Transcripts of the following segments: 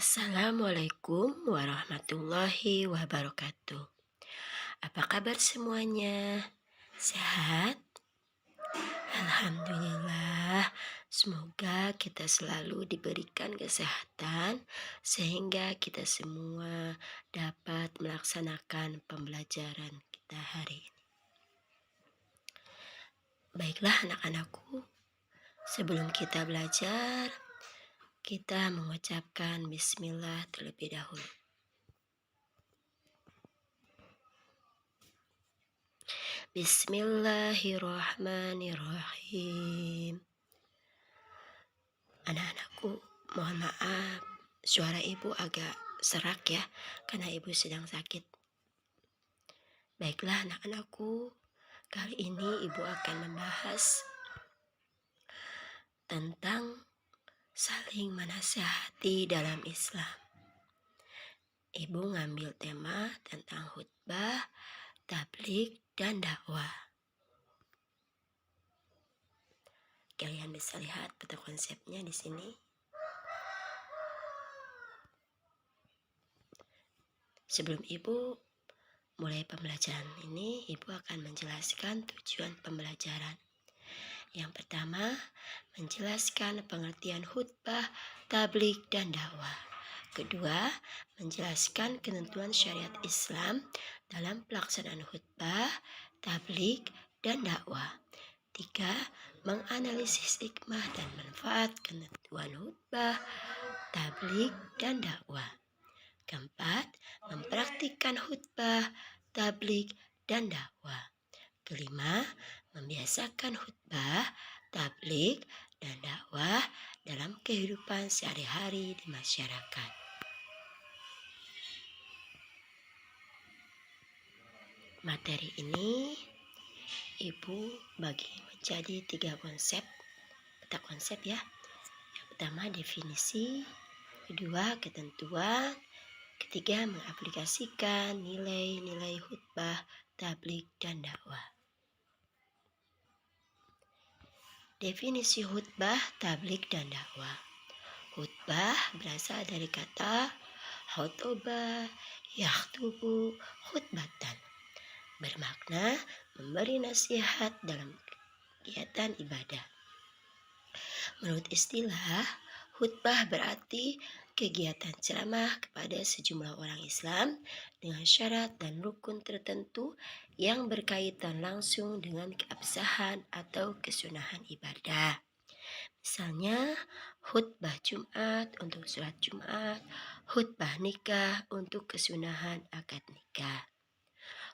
Assalamualaikum warahmatullahi wabarakatuh. Apa kabar semuanya? Sehat? Alhamdulillah. Semoga kita selalu diberikan kesehatan sehingga kita semua dapat melaksanakan pembelajaran kita hari ini. Baiklah anak-anakku, sebelum kita belajar, kita mengucapkan bismillah terlebih dahulu. Bismillahirrahmanirrahim. Anak-anakku, mohon maaf, suara ibu agak serak ya, karena ibu sedang sakit. Baiklah anak-anakku, kali ini ibu akan membahas tentang saling menasihati dalam Islam. Ibu ngambil tema tentang khutbah, tabligh, dan dakwah. Kalian bisa lihat peta konsepnya di sini. Sebelum ibu mulai pembelajaran ini, ibu akan menjelaskan tujuan pembelajaran. Yang pertama, menjelaskan pengertian khutbah, tabligh, dan dakwah. Kedua, menjelaskan ketentuan syariat Islam dalam pelaksanaan khutbah, tabligh, dan dakwah. Tiga, menganalisis hikmah dan manfaat ketentuan khutbah, tabligh, dan dakwah. Keempat, mempraktikkan khutbah, tabligh, dan dakwah. Kelima, membiasakan khutbah, tabligh, dan dakwah dalam kehidupan sehari-hari di masyarakat. Materi ini ibu bagi menjadi 3 konsep, peta konsep ya. Yang pertama definisi, kedua ketentuan, ketiga mengaplikasikan nilai-nilai khutbah, tabligh, dan dakwah. Definisi khutbah, tabligh, dan dakwah. Khutbah berasal dari kata khotoba, yakhtubu, khutbatan. Bermakna memberi nasihat dalam kegiatan ibadah. Menurut istilah, khutbah berarti kegiatan ceramah kepada sejumlah orang Islam dengan syarat dan rukun tertentu yang berkaitan langsung dengan keabsahan atau kesunahan ibadah. Misalnya, khutbah Jumat untuk sholat Jumat, khutbah nikah untuk kesunahan akad nikah.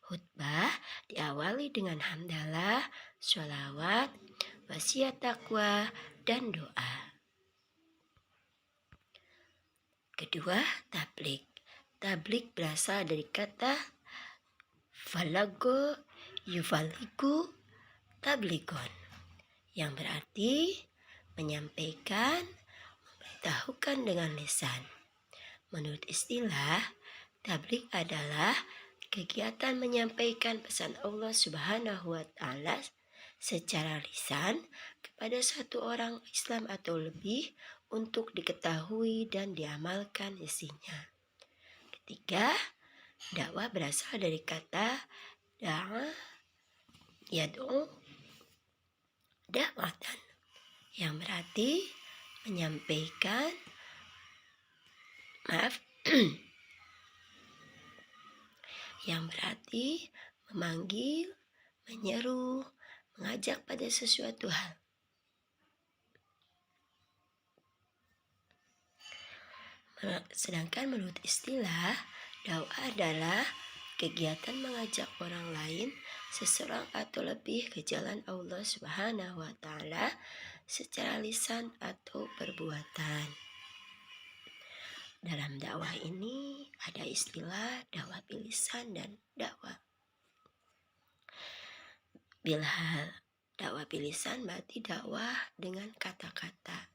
Khutbah diawali dengan hamdalah, sholawat, wasiat takwa, dan doa. Kedua, tabligh. Tabligh berasal dari kata falago yufaligu tabligon, yang berarti menyampaikan, memberitahukan dengan lisan. Menurut istilah, tabligh adalah kegiatan menyampaikan pesan Allah Subhanahu wa Ta'ala secara lisan kepada satu orang Islam atau lebih untuk diketahui dan diamalkan isinya. Ketiga, dakwah berasal dari kata da'a yad'u da'watan, yang berarti menyampaikan, yang berarti memanggil, menyeru, mengajak pada sesuatu hal. Sedangkan menurut istilah, dakwah adalah kegiatan mengajak orang lain, seseorang atau lebih ke jalan Allah Subhanahu wa Ta'ala secara lisan atau perbuatan. Dalam dakwah ini ada istilah dakwah bilisan dan dakwah bilhal. Dakwah bilisan berarti dakwah dengan kata-kata.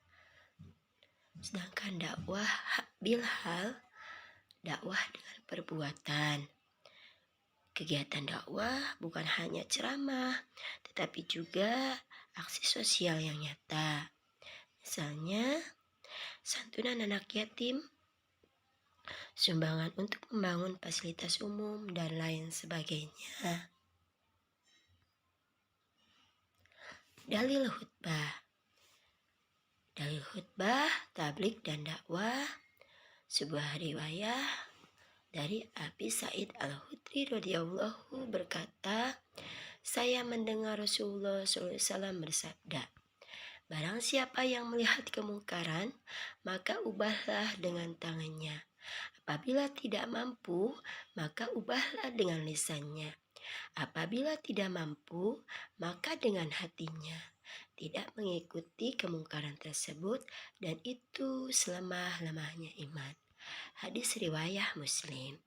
Sedangkan dakwah bilhal, dakwah dengan perbuatan. Kegiatan dakwah bukan hanya ceramah, tetapi juga aksi sosial yang nyata. Misalnya, santunan anak yatim, sumbangan untuk membangun fasilitas umum, dan lain sebagainya. Dalil khutbah. Dalil khutbah, tablik, dan dakwah. Sebuah riwayah dari Abi Sa'id Al-Khudri radhiyallahu berkata, saya mendengar Rasulullah SAW bersabda, barang siapa yang melihat kemungkaran, maka ubahlah dengan tangannya. Apabila tidak mampu, maka ubahlah dengan lisannya. Apabila tidak mampu, maka dengan hatinya. Tidak mengikuti kemungkaran tersebut, dan itu selemah-lemahnya iman. Hadis riwayah Muslim.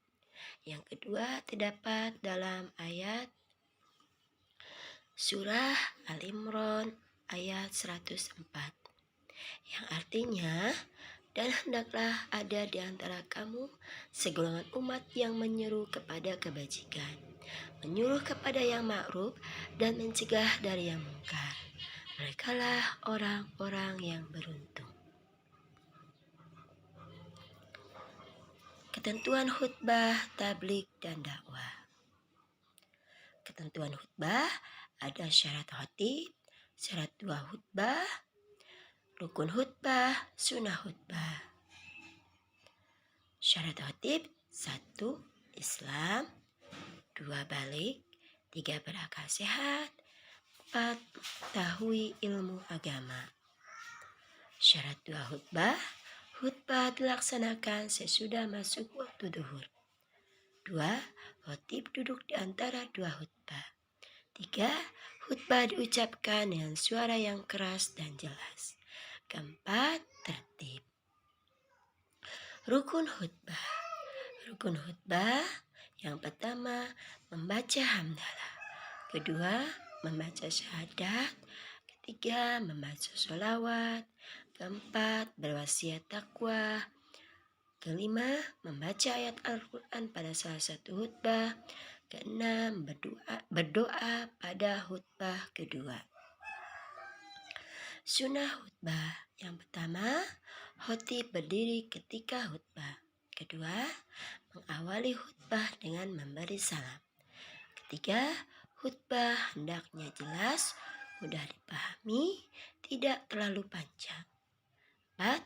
Yang kedua terdapat dalam ayat surah Al-Imran ayat 104. Yang artinya, dan hendaklah ada di antara kamu segolongan umat yang menyeru kepada kebajikan, menyuruh kepada yang ma'ruf, dan mencegah dari yang mungkar. Merekalah orang-orang yang beruntung. Ketentuan khutbah, tablik, dan dakwah. Ketentuan khutbah ada syarat khatib, syarat dua khutbah, rukun khutbah, sunnah khutbah. Syarat khatib: 1. Islam, 2. Balik, 3. Berakal sehat, 4. Tahui ilmu agama. Syarat dua khutbah: khutbah dilaksanakan sesudah masuk waktu duhur. 2. Khatib duduk di antara dua khutbah. 3. Khutbah diucapkan dengan suara yang keras dan jelas. Keempat, tertib. Rukun khutbah. Rukun khutbah yang pertama, membaca hamdalah. Kedua, membaca syahadat. Ketiga, membaca sholawat. Keempat, berwasiat takwa. Kelima, membaca ayat Al-Quran pada salah satu khutbah. Keenam, berdoa pada khutbah kedua. Sunnah khutbah. Yang pertama, khatib berdiri ketika khutbah. Kedua, mengawali khutbah dengan memberi salam. Ketiga, khutbah hendaknya jelas, mudah dipahami, tidak terlalu panjang. 4.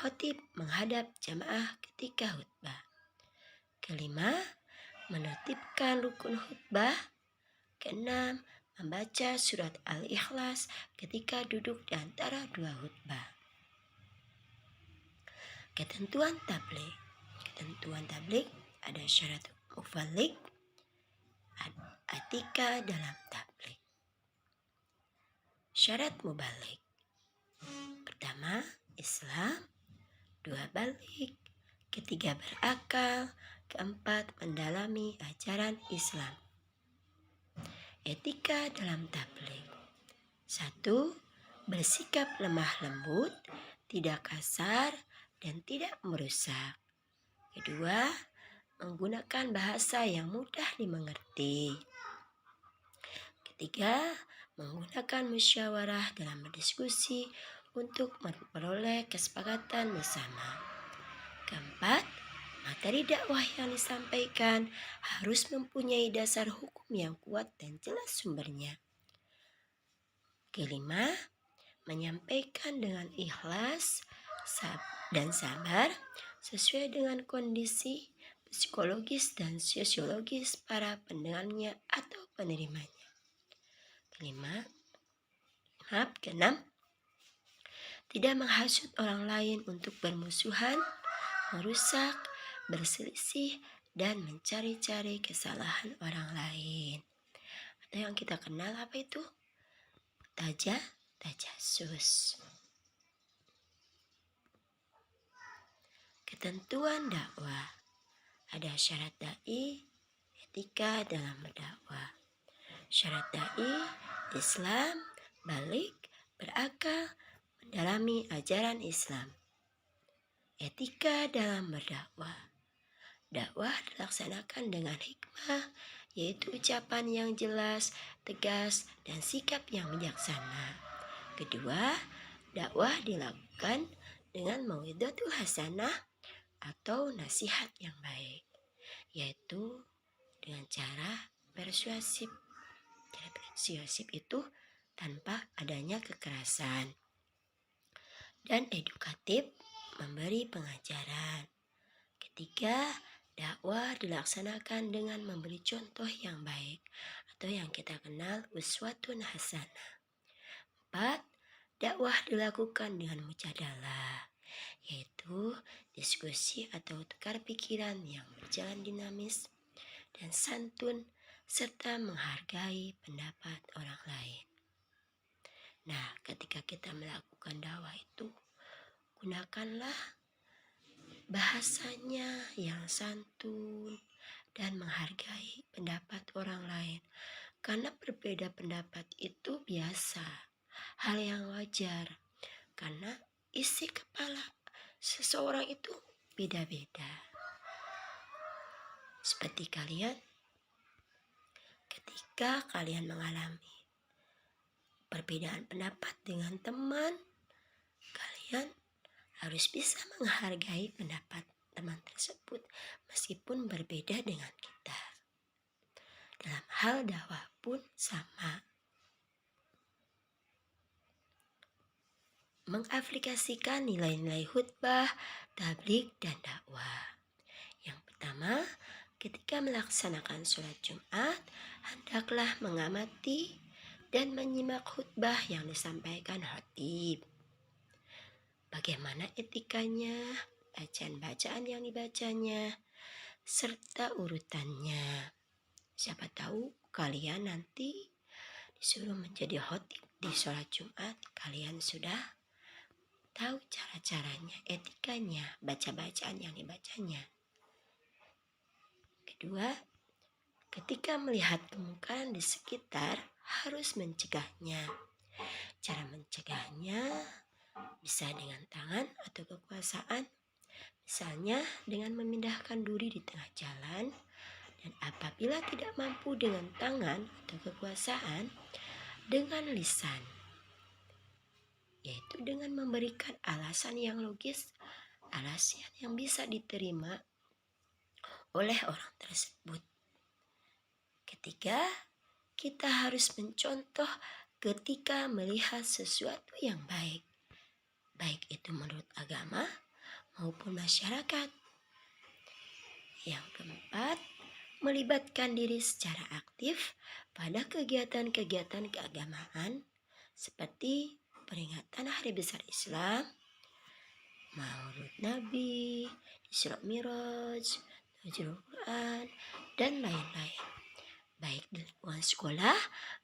Khatib menghadap jamaah ketika khutbah. Kelima, menertibkan rukun khutbah. Keenam, membaca surat Al-Ikhlas ketika duduk di antara dua khutbah. Ketentuan tablik. Ketentuan tablik ada syarat mubalik, etika dalam tablik. Syarat mubalik. Pertama, Islam. 2. Balik. Ketiga, berakal. Keempat, mendalami ajaran Islam. Etika dalam tablik. 1. Bersikap lemah lembut, tidak kasar, dan tidak merusak. Kedua, menggunakan bahasa yang mudah dimengerti. Ketiga, menggunakan musyawarah dalam berdiskusi untuk memperoleh kesepakatan bersama. Keempat, materi dakwah yang disampaikan harus mempunyai dasar hukum yang kuat dan jelas sumbernya. Kelima, menyampaikan dengan ikhlas dan sabar sesuai dengan kondisi psikologis dan sosiologis para pendengarnya atau penerimanya. Keenam, tidak menghasut orang lain untuk bermusuhan, merusak, berselisih, dan mencari-cari kesalahan orang lain. Atau yang kita kenal apa itu? Tajasus. Ketentuan dakwah. Ada syarat dai, etika dalam berdakwah. Syarat dai, Islam, balik, berakal, mendalami ajaran Islam. Etika dalam berdakwah. Dakwah dilaksanakan dengan hikmah, yaitu ucapan yang jelas, tegas, dan sikap yang bijaksana. Kedua, dakwah dilakukan dengan mau'izatul hasanah, atau nasihat yang baik, yaitu dengan cara persuasif. Cara persuasif itu tanpa adanya kekerasan, dan edukatif, memberi pengajaran. Ketiga, dakwah dilaksanakan dengan memberi contoh yang baik atau yang kita kenal uswatun hasanah. 4. Dakwah dilakukan dengan mujadalah, yaitu diskusi atau tukar pikiran yang berjalan dinamis dan santun serta menghargai pendapat orang lain. Nah, ketika kita melakukan dakwah itu, gunakanlah bahasanya yang santun dan menghargai pendapat orang lain. Karena berbeda pendapat itu biasa, hal yang wajar. Karena isi kepala seseorang itu beda-beda. Seperti kalian, ketika kalian mengalami perbedaan pendapat dengan teman, kalian harus bisa menghargai pendapat teman tersebut meskipun berbeda dengan kita. Dalam hal dakwah pun sama. Mengaplikasikan nilai-nilai khutbah, tabligh, dan dakwah. Yang pertama, ketika melaksanakan sholat Jumat, hendaklah mengamati dan menyimak khutbah yang disampaikan khatib. Bagaimana etikanya, bacaan-bacaan yang dibacanya, serta urutannya. Siapa tahu kalian nanti disuruh menjadi khatib di sholat Jumat, kalian sudah tahu cara-caranya, etikanya, baca-bacaan yang dibacanya. Kedua, ketika melihat kemungkaran di sekitar, harus mencegahnya. Cara mencegahnya bisa dengan tangan atau kekuasaan, misalnya dengan memindahkan duri di tengah jalan, dan apabila tidak mampu dengan tangan atau kekuasaan, dengan lisan, yaitu dengan memberikan alasan yang logis, alasan yang bisa diterima oleh orang tersebut. Ketiga, kita harus mencontoh ketika melihat sesuatu yang baik, baik itu menurut agama maupun masyarakat. Yang keempat, melibatkan diri secara aktif pada kegiatan-kegiatan keagamaan seperti peringatan Hari Besar Islam, Maulid Nabi, Isra Miraj, Nuzul Quran, dan lain-lain, baik di lingkungan sekolah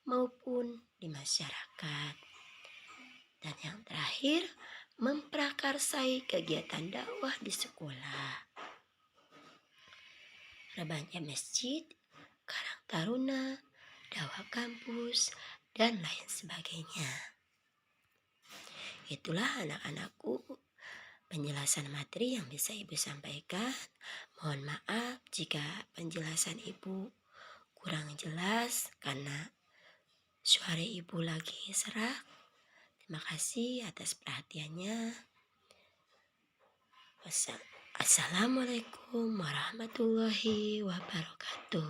maupun di masyarakat. Dan yang terakhir, memprakarsai kegiatan dakwah di sekolah. Rebahan masjid, Karang Taruna, dakwah kampus, dan lain sebagainya. Itulah anak-anakku penjelasan materi yang bisa Ibu sampaikan. Mohon maaf jika penjelasan Ibu kurang jelas karena suara Ibu lagi serak. Terima kasih atas perhatiannya. Assalamualaikum warahmatullahi wabarakatuh.